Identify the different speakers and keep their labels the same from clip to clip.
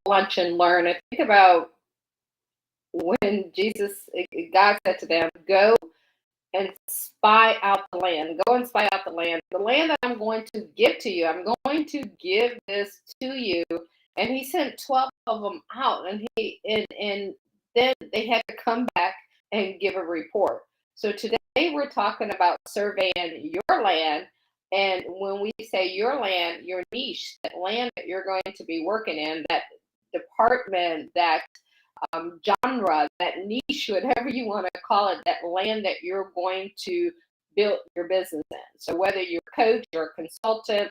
Speaker 1: lunch and learn. And think about when God said to them, go and spy out the land. Go and spy out the land. The land that I'm going to give to you. I'm going to give this to you. And he sent 12 of them out, and then they had to come back and give a report. So today we're talking about surveying your land. And when we say your land, your niche, that land that you're going to be working in, that department, that genre, that niche, whatever you want to call it, that land that you're going to build your business in. So whether you're a coach or a consultant,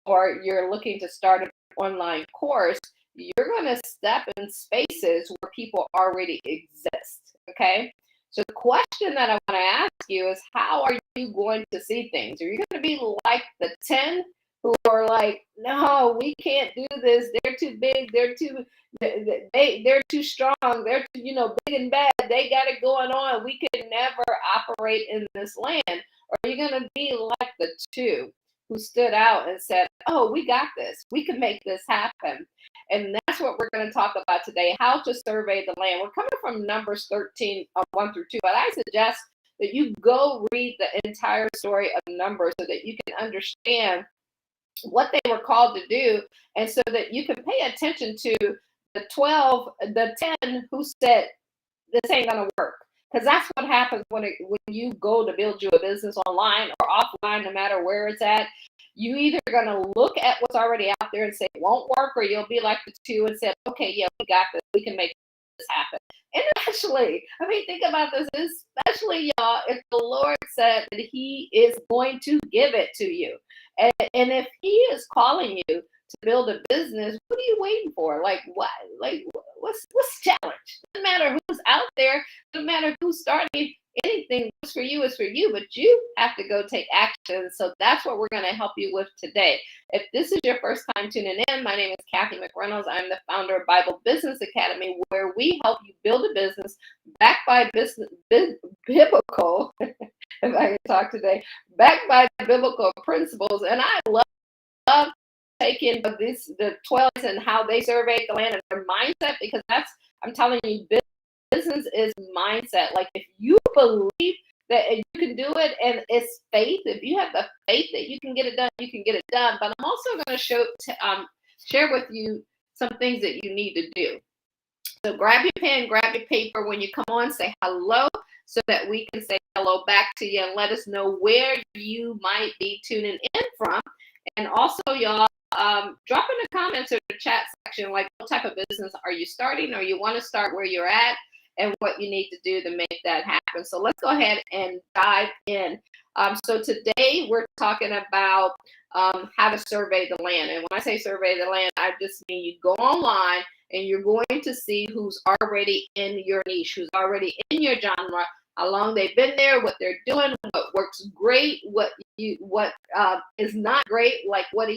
Speaker 1: or you're looking to start an online course, you're going to step in spaces where people already exist. Okay. So the question that I want to ask you is, how are you going to see things? Are you going to be like the 10 who are like, no, we can't do this. They're too big. They're too strong. They're too, big and bad. They got it going on. We could never operate in this land. Or are you going to be like the 2 who stood out and said, oh, we got this. We can make this happen. And that's what we're going to talk about today, how to survey the land. We're coming from Numbers 13, 1 through 2, but I suggest that you go read the entire story of Numbers so that you can understand what they were called to do, and so that you can pay attention to the 10 who said, this ain't going to work. Because that's what happens when you go to build you a business online or offline, no matter where it's at. You either going to look at what's already out there and say it won't work, or you'll be like the 2 and say, okay, yeah, we got this. We can make this happen. And especially, think about this, especially, y'all, if the Lord said that he is going to give it to you. And if he is calling you to build a business, what are you waiting for? What's the challenge? Doesn't matter who's out there, doesn't matter who's starting anything. What's for you is for you, but you have to go take action. So that's what we're going to help you with today. If this is your first time tuning in, my name is Cathy McReynolds. I'm the founder of Bible Business Academy, where we help you build a business backed by biblical, if I can talk today, backed by biblical principles. And I love taking the 12 and how they surveyed the land and their mindset, because I'm telling you, business is mindset. Like, if you believe that you can do it, and it's faith, if you have the faith that you can get it done, you can get it done. But I'm also going to share with you some things that you need to do. So grab your pen, grab your paper. When you come on, say hello so that we can say hello back to you, and let us know where you might be tuning in from. And also, y'all, drop in the comments or the chat section, like, what type of business are you starting, or you want to start where you're at, and what you need to do to make that happen. So let's go ahead and dive in. So today we're talking about how to survey the land. And when I say survey the land, I just mean you go online and you're going to see who's already in your niche, who's already in your genre, how long they've been there, what they're doing, what works great, what is not great, like what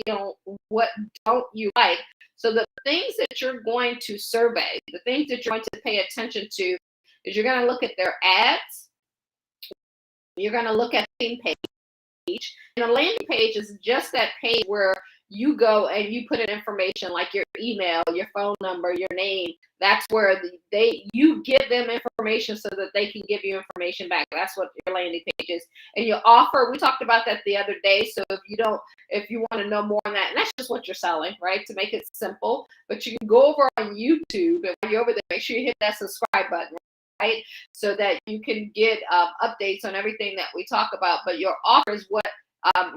Speaker 1: don't you like. So the things that you're going to survey, the things that you're going to pay attention to, is you're going to look at their ads. You're going to look at the landing page. And a landing page is just that page where you go and you put in information like your email, your phone number, your name. That's where you give them information so that they can give you information back. That's what your landing page is. And your offer, we talked about that the other day. So if you want to know more on that, and that's just what you're selling, right? To make it simple. But you can go over on YouTube, and when you're over there, make sure you hit that subscribe button, right? So that you can get updates on everything that we talk about. But your offer is what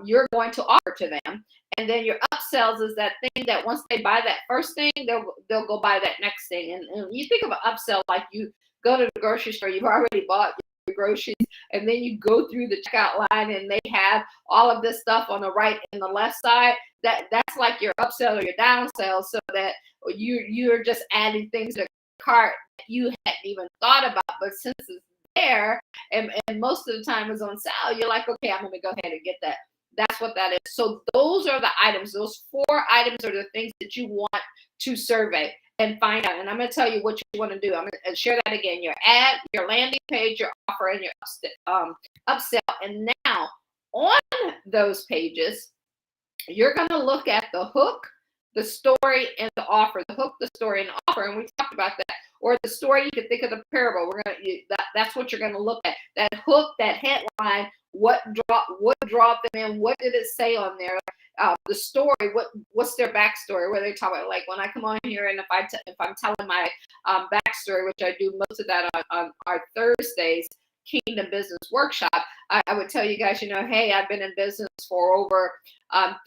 Speaker 1: you're going to offer to them. And then your upsells is that thing that once they buy that first thing, they'll go buy that next thing. And you think of an upsell like you go to the grocery store, you've already bought your groceries, and then you go through the checkout line and they have all of this stuff on the right and the left side. That's like your upsell or your downsell, so that you're just adding things to the cart that you hadn't even thought about. But since it's there and most of the time is on sale, you're like, okay, I'm going to go ahead and get that. That's what that is. So those are the items. Those 4 items are the things that you want to survey and find out. And I'm going to tell you what you want to do. I'm going to share that again. Your ad, your landing page, your offer, and your upsell. And now on those pages, you're going to look at the hook, the story and the offer, the hook, the story, and the offer. And we talked about that. Or the story, you could think of the parable. That's what you're gonna look at. That hook, that headline. What brought them in? What did it say on there? The story. What's their backstory? What are they talking about? Like when I come on here, and if I'm telling my backstory, which I do most of that on our Thursdays Kingdom Business Workshop, I would tell you guys, hey, I've been in business for over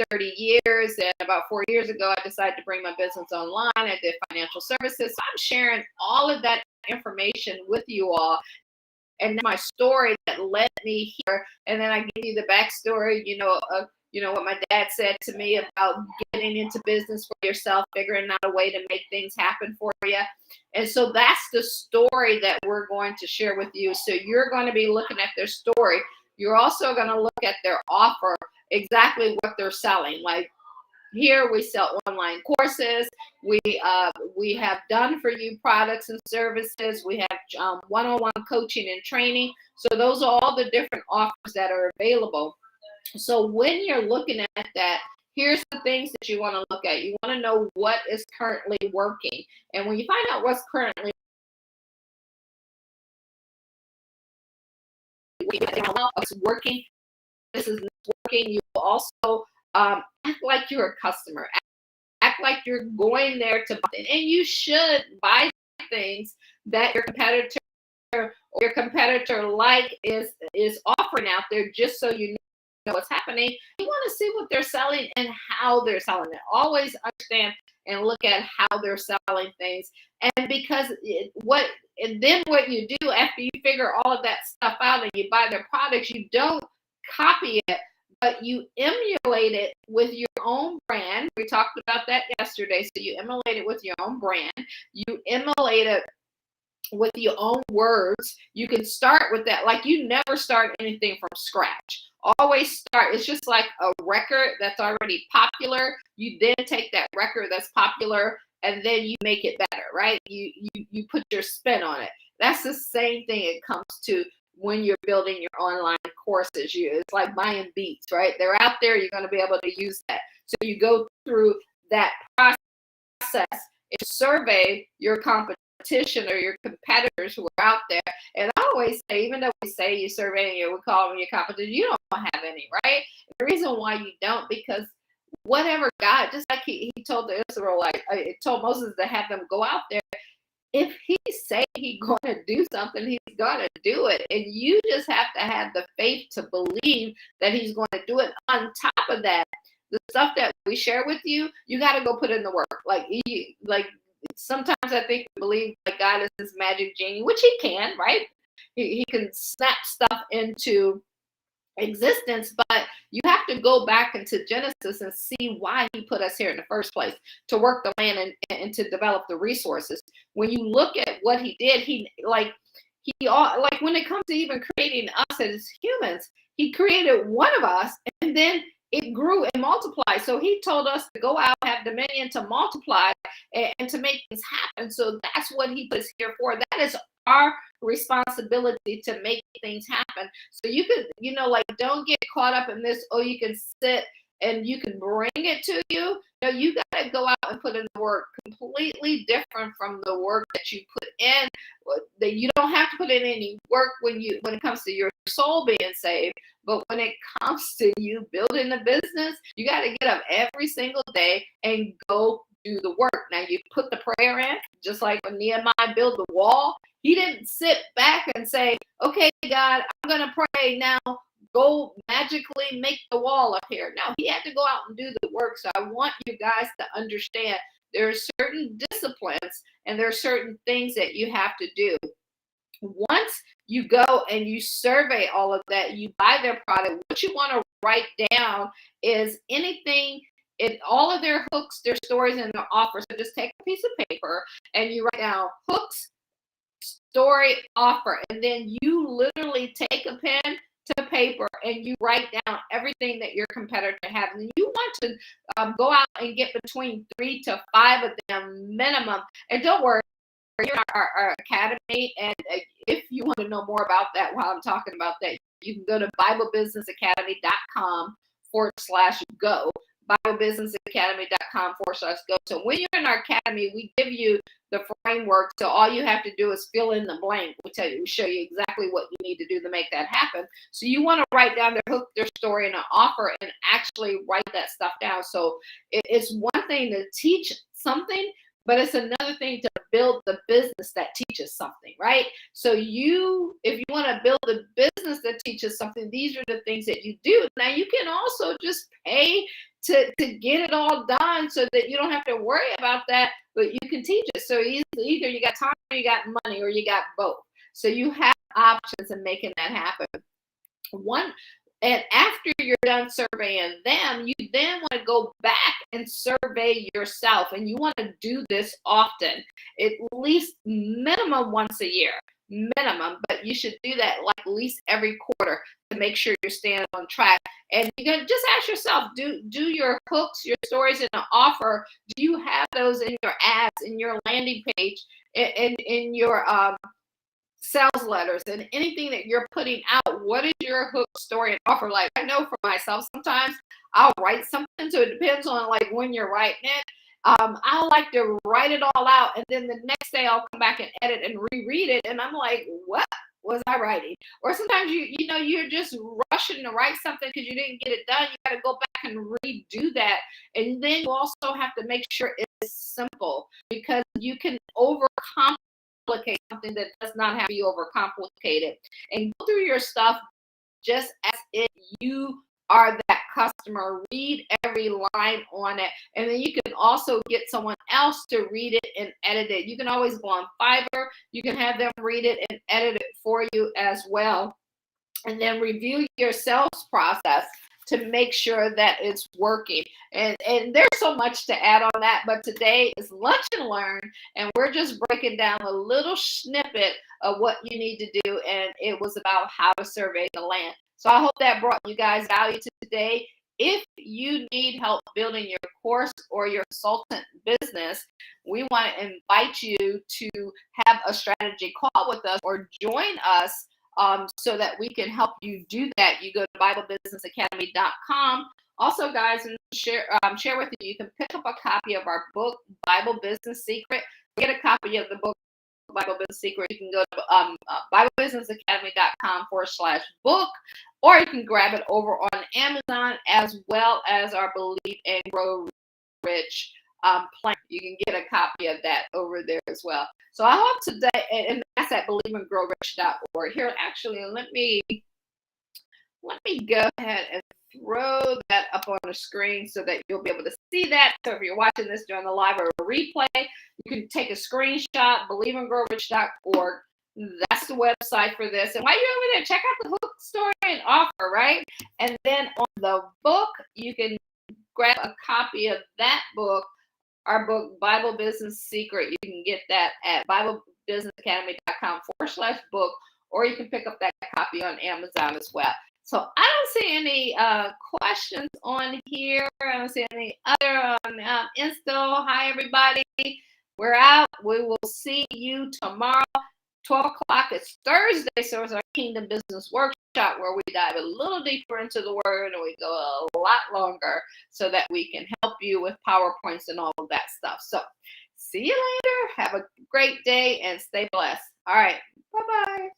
Speaker 1: 30 years, and about 4 years ago, I decided to bring my business online. I did financial services. So I'm sharing all of that information with you all. And that's my story that led me here. And then I give you the backstory, what my dad said to me about getting into business for yourself, figuring out a way to make things happen for you. And so that's the story that we're going to share with you. So you're going to be looking at their story. You're also going to look at their offer, exactly what they're selling. Like here we sell online courses. We have done for you products and services. We have one-on-one coaching and training. So those are all the different offers that are available. So when you're looking at that, here's the things that you want to look at. You want to know what is currently working. And when you find out what's currently working, this is working, you will also act like you're a customer. Act like you're going there to buy. And you should buy things that your competitor like is offering out there, just so you know what's happening. You want to see what they're selling and how they're selling it. Always understand and look at how they're selling things. And because what you do after you figure all of that stuff out and you buy their products, you don't copy it, but you emulate it with your own brand. We talked about that yesterday. So you emulate it with your own brand. You emulate it with your own words. You can start with that. Like, you never start anything from scratch. Always start. It's just like a record that's already popular. You then take that record that's popular and then you make it better, right? You put your spin on it. That's the same thing it comes to when you're building your online courses. It's like buying beats, right? They're out there. You're going to be able to use that. So you go through that process and survey your competition or your competitors who are out there. And I always say, even though we say you survey, we call them your competition, you don't have any, right? The reason why you don't, because whatever God, just like he told the Israelites, told Moses to have them go out there. If he say he's going to do something, he's going to do it. And you just have to have the faith to believe that he's going to do it. On top of that, the stuff that we share with you, you got to go put in the work. Like sometimes I think we believe that God is this magic genie, which he can, right? He can snap stuff into existence, but you have to go back into Genesis and see why he put us here in the first place, to work the land and to develop the resources. When you look at what he did, like when it comes to even creating us as humans, he created one of us, and then it grew and multiplied. So he told us to go out, have dominion, to multiply, and to make things happen. So that's what he was here for. That is our responsibility, to make things happen. So you could, don't get caught up in this, you can sit and you can bring it to you. No, you got to go out and put in the work, completely different from the work that you put in. That you don't have to put in any work when it comes to your soul being saved. But when it comes to you building a business, you got to get up every single day and go do the work. Now, you put the prayer in, just like when Nehemiah built the wall. He didn't sit back and say, okay, God, I'm going to pray now. Go magically make the wall up here. No, he had to go out and do the work. So I want you guys to understand there are certain disciplines and there are certain things that you have to do. Once you go and you survey all of that, you buy their product, what you want to write down is anything, all of their hooks, their stories, and their offers. So just take a piece of paper and you write down hooks, story, offer, and then you literally take a pen to paper and you write down everything that your competitor has. And you want to go out and get between 3 to 5 of them minimum. And don't worry, you're in our academy, and if you want to know more about that while I'm talking about that, you can go to BibleBusinessAcademy.com/go. BibleBusinessAcademy.com/go. So when you're in our academy, we give you the framework. So all you have to do is fill in the blank. We show you exactly what you need to do to make that happen. So you want to write down their hook, their story, and an offer, and actually write that stuff down. So it's one thing to teach something, but it's another thing to build the business that teaches something, right? So if you want to build a business that teaches something, these are the things that you do. Now you can also just pay to get it all done so that you don't have to worry about that, but you can teach it. So either you got time or you got money or you got both. So you have options in making that happen. And after you're done surveying them, you then want to go back and survey yourself. And you want to do this often, at least minimum once a year, minimum. But you should do that like at least every quarter to make sure you're staying on track. And you can just ask yourself, do your hooks, your stories, and an offer, do you have those in your ads, in your landing page, in your sales letters, and anything that you're putting out? What is your hook, story, and offer? Like, I know for myself, sometimes I'll write something, so it depends on like when you're writing it. I like to write it all out, and then the next day I'll come back and edit and reread it, and I'm like, what was I writing? Or sometimes you're just rushing to write something because you didn't get it done. You got to go back and redo that, and then you also have to make sure it's simple, because you can overcomplicate something that does not have to be overcomplicated. And go through your stuff just as if you are that customer. Read every line on it, and then you can also get someone else to read it and edit it. You can always go on Fiverr. You can have them read it and edit it for you as well, and then review your sales process to make sure that it's working. And there's so much to add on that, but today is Lunch and Learn, and we're just breaking down a little snippet of what you need to do, and it was about how to survey the land. So I hope that brought you guys value today. If you need help building your course or your consultant business, we want to invite you to have a strategy call with us or join us, so that we can help you do that. You go to BibleBusinessAcademy.com. Also, guys, and share with you can pick up a copy of our book, Bible Business Secret. Get a copy of the book, Bible Business Secret. You can go to BibleBusinessAcademy.com/book, or you can grab it over on Amazon, as well as our Believe and Grow Rich plan. You can get a copy of that over there as well. So I hope today, and that's at believeandgrowrich.org. Here, actually, let me go ahead and throw that up on the screen so that you'll be able to see that. So if you're watching this during the live or replay, you can take a screenshot, believeandgrowrich.org. That's the website for this. And while you're over there, check out the hook, story, and offer, right? And then on the book, you can grab a copy of that book, our book, Bible Business Secret. You can get that at BibleBusinessAcademy.com/book, or you can pick up that copy on Amazon as well. So I don't see any questions on here. I don't see any other on Insta. Hi, everybody. We're out. We will see you tomorrow, 12 o'clock. It's Thursday, so it's our Kingdom Business Workshop, where we dive a little deeper into the Word, and we go a lot longer so that we can help you with PowerPoints and all of that stuff. So see you later. Have a great day and stay blessed. All right. Bye-bye.